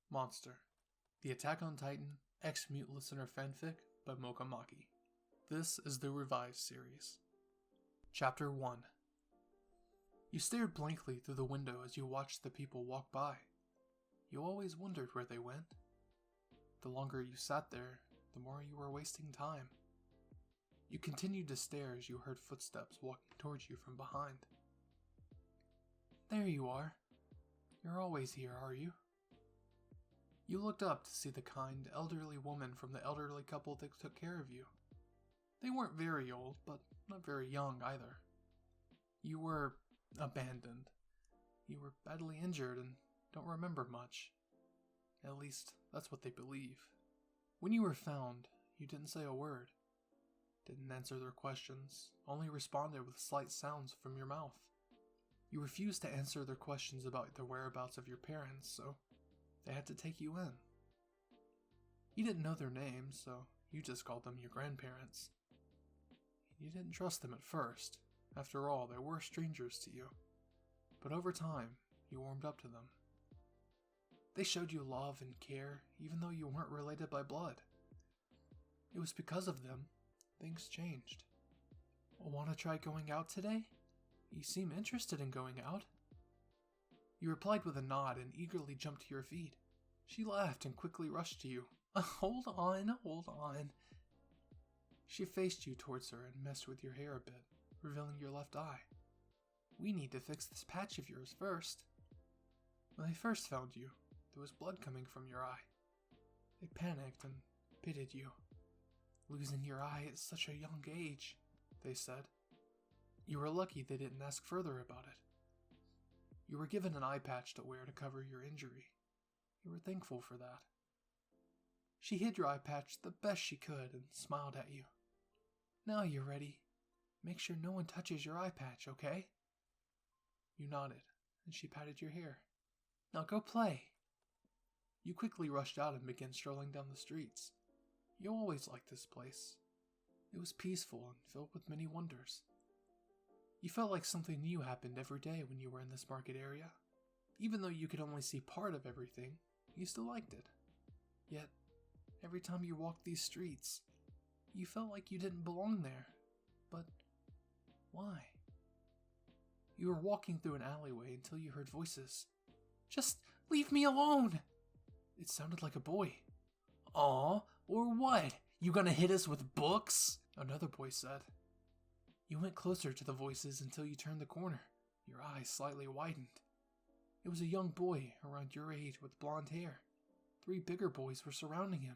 Monster, the Attack on Titan X-Mute Listener fanfic by Mokamaki. This is the revised series. Chapter 1. You stared blankly through the window as you watched the people walk by. You always wondered where they went. The longer you sat there, the more you were wasting time. You continued to stare as you heard footsteps walking towards you from behind. There you are. You're always here, are you? You looked up to see the kind, elderly woman from the elderly couple that took care of you. They weren't very old, but not very young either. You were abandoned. You were badly injured and don't remember much. At least, that's what they believe. When you were found, you didn't say a word. Didn't answer their questions, only responded with slight sounds from your mouth. You refused to answer their questions about the whereabouts of your parents, so they had to take you in. You didn't know their names, so you just called them your grandparents. You didn't trust them at first. After all, they were strangers to you. But over time, you warmed up to them. They showed you love and care, even though you weren't related by blood. It was because of them, things changed. Want to try going out today? You seem interested in going out. You replied with a nod and eagerly jumped to your feet. She laughed and quickly rushed to you. Hold on. She faced you towards her and messed with your hair a bit, revealing your left eye. We need to fix this patch of yours first. When they first found you, there was blood coming from your eye. They panicked and pitied you. Losing your eye at such a young age, they said. You were lucky they didn't ask further about it. You were given an eye patch to wear to cover your injury. You were thankful for that. She hid your eye patch the best she could and smiled at you. Now you're ready. Make sure no one touches your eye patch, okay? You nodded, and she patted your hair. Now go play. You quickly rushed out and began strolling down the streets. You always liked this place. It was peaceful and filled with many wonders. You felt like something new happened every day when you were in this market area. Even though you could only see part of everything, you still liked it. Yet, every time you walked these streets, you felt like you didn't belong there. But why? You were walking through an alleyway until you heard voices. Just leave me alone! It sounded like a boy. Aw, or what? You gonna hit us with books? Another boy said. You went closer to the voices until you turned the corner. Your eyes slightly widened. It was a young boy around your age with blonde hair. 3 bigger boys were surrounding him.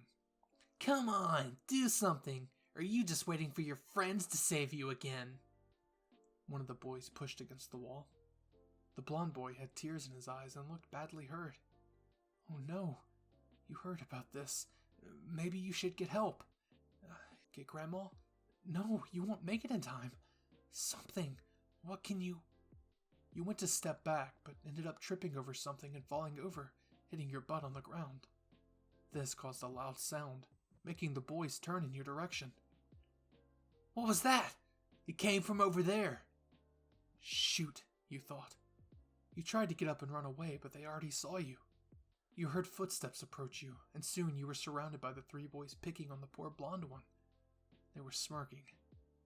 Come on, do something! Or are you just waiting for your friends to save you again? One of the boys pushed against the wall. The blonde boy had tears in his eyes and looked badly hurt. Oh no, you heard about this. Maybe you should get help. Get Grandma? No, you won't make it in time. Something. What can you... You went to step back, but ended up tripping over something and falling over, hitting your butt on the ground. This caused a loud sound, making the boys turn in your direction. What was that? It came from over there. Shoot, you thought. You tried to get up and run away, but they already saw you. You heard footsteps approach you, and soon you were surrounded by the 3 boys picking on the poor blonde one. They were smirking.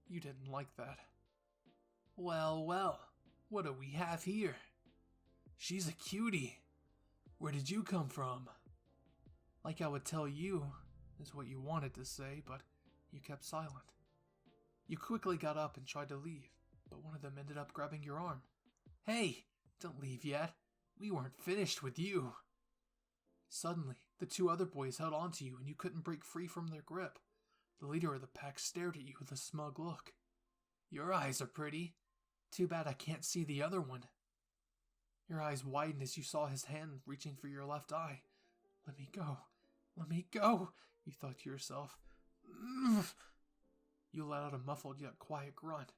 You didn't like that. Well, what do we have here? She's a cutie. Where did you come from? Like I would tell you, is what you wanted to say, but you kept silent. You quickly got up and tried to leave, but one of them ended up grabbing your arm. Hey, don't leave yet. We weren't finished with you. Suddenly, the 2 other boys held onto you and you couldn't break free from their grip. The leader of the pack stared at you with a smug look. Your eyes are pretty. Too bad I can't see the other one. Your eyes widened as you saw his hand reaching for your left eye. Let me go, you thought to yourself. You let out a muffled yet quiet grunt.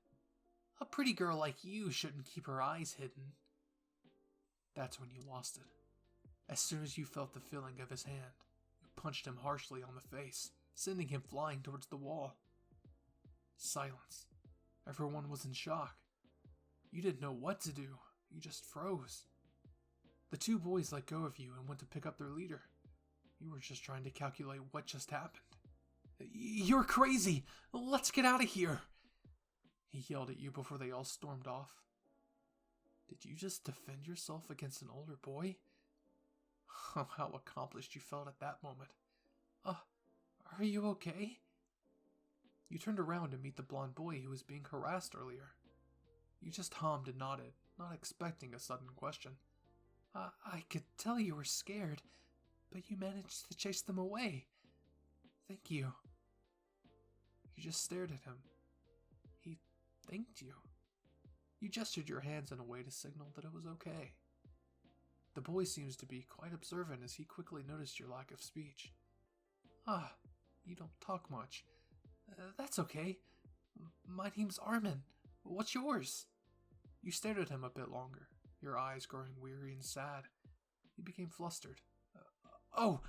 A pretty girl like you shouldn't keep her eyes hidden. That's when you lost it. As soon as you felt the feeling of his hand, you punched him harshly on the face, sending him flying towards the wall. Silence. Everyone was in shock. You didn't know what to do. You just froze. The 2 boys let go of you and went to pick up their leader. You were just trying to calculate what just happened. You're crazy! Let's get out of here! He yelled at you before they all stormed off. Did you just defend yourself against an older boy? Oh, how accomplished you felt at that moment. Are you okay? You turned around to meet the blonde boy who was being harassed earlier. You just hummed and nodded, not expecting a sudden question. I could tell you were scared, but you managed to chase them away. Thank you. You just stared at him. He thanked you. You gestured your hands in a way to signal that it was okay. The boy seems to be quite observant as he quickly noticed your lack of speech. You don't talk much. That's okay. My name's Armin. What's yours? You stared at him a bit longer, your eyes growing weary and sad. He became flustered. Oh,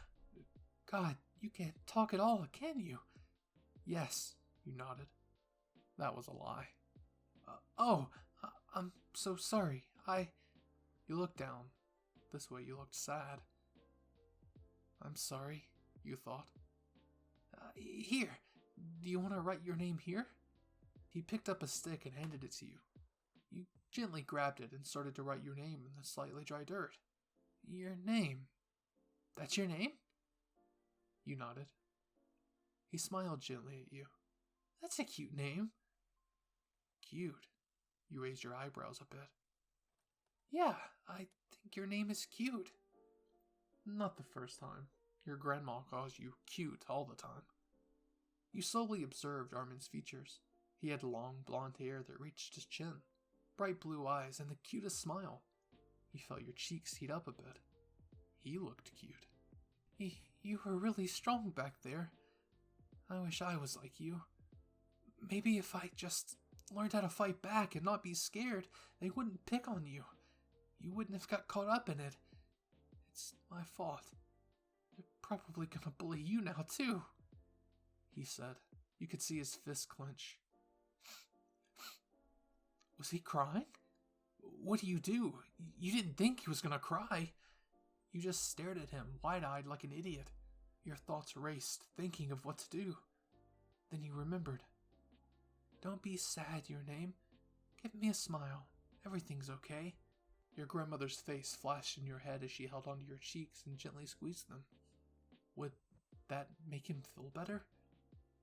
God, you can't talk at all, can you? Yes, you nodded. That was a lie. I'm so sorry. You looked down. This way you looked sad. I'm sorry, you thought. Here, do you want to write your name here? He picked up a stick and handed it to you. You gently grabbed it and started to write your name in the slightly dry dirt. Your name? That's your name? You nodded. He smiled gently at you. That's a cute name. Cute? You raised your eyebrows a bit. Yeah, I think your name is cute. Not the first time. Your grandma calls you cute all the time. You slowly observed Armin's features. He had long blonde hair that reached his chin, bright blue eyes, and the cutest smile. You felt your cheeks heat up a bit. He looked cute. You were really strong back there. I wish I was like you. Maybe if I just learned how to fight back and not be scared, they wouldn't pick on you. You wouldn't have got caught up in it. It's my fault. They're probably gonna bully you now too, he said. You could see his fist clench. Was he crying? What do? You didn't think he was gonna cry. You just stared at him, wide-eyed like an idiot. Your thoughts raced, thinking of what to do. Then you remembered. Don't be sad, your name. Give me a smile. Everything's okay. Your grandmother's face flashed in your head as she held onto your cheeks and gently squeezed them. Would that make him feel better?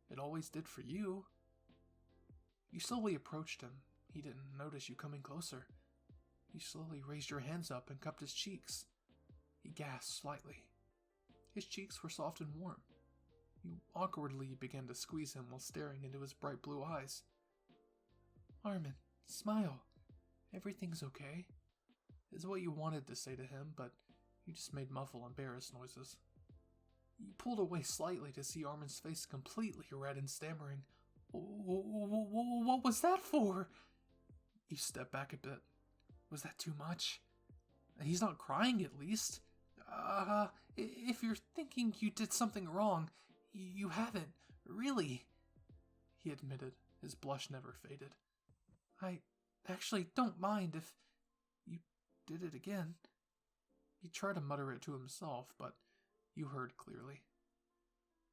It always did for you. You slowly approached him. He didn't notice you coming closer. You slowly raised your hands up and cupped his cheeks. He gasped slightly. His cheeks were soft and warm. You awkwardly began to squeeze him while staring into his bright blue eyes. Armin, smile. Everything's okay, is what you wanted to say to him, but you just made muffled, embarrassed noises. You pulled away slightly to see Armin's face completely red and stammering. What was that for? You stepped back a bit. Was that too much? He's not crying, at least. If you're thinking you did something wrong, you haven't, really, he admitted, his blush never faded. I actually don't mind if you did it again. He tried to mutter it to himself, but you heard clearly.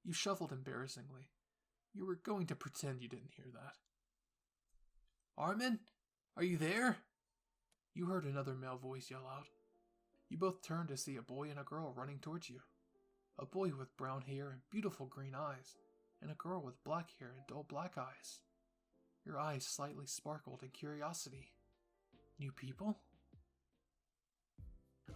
You shuffled embarrassingly. You were going to pretend you didn't hear that. Armin? Are you there? You heard another male voice yell out. You both turned to see a boy and a girl running towards you. A boy with brown hair and beautiful green eyes, and a girl with black hair and dull black eyes. Your eyes slightly sparkled in curiosity. New people?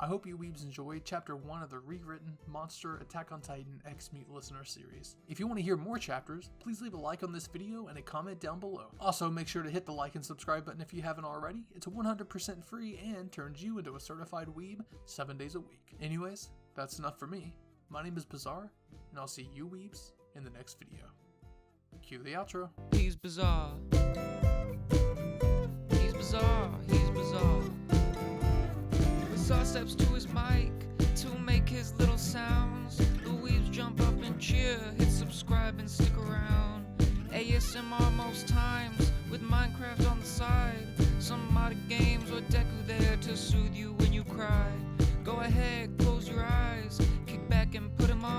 I hope you weebs enjoyed Chapter 1 of the rewritten Monster Attack on Titan X Mute Listener series. If you want to hear more chapters, please leave a like on this video and a comment down below. Also, make sure to hit the like and subscribe button if you haven't already. It's 100% free and turns you into a certified weeb 7 days a week. Anyways, that's enough for me. My name is Bizarre, and I'll see you weebs in the next video. Cue the outro. He's bizarre. He's bizarre. He's bizarre. Bizarre steps to his mic to make his little sounds. The weebs jump up and cheer, hit subscribe and stick around. ASMR most times with Minecraft on the side. Some modded games or Deku there to soothe you when you cry. Go ahead, close your eyes, kick back and put him on.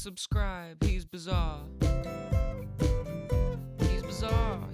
subscribe. He's bizarre. He's bizarre.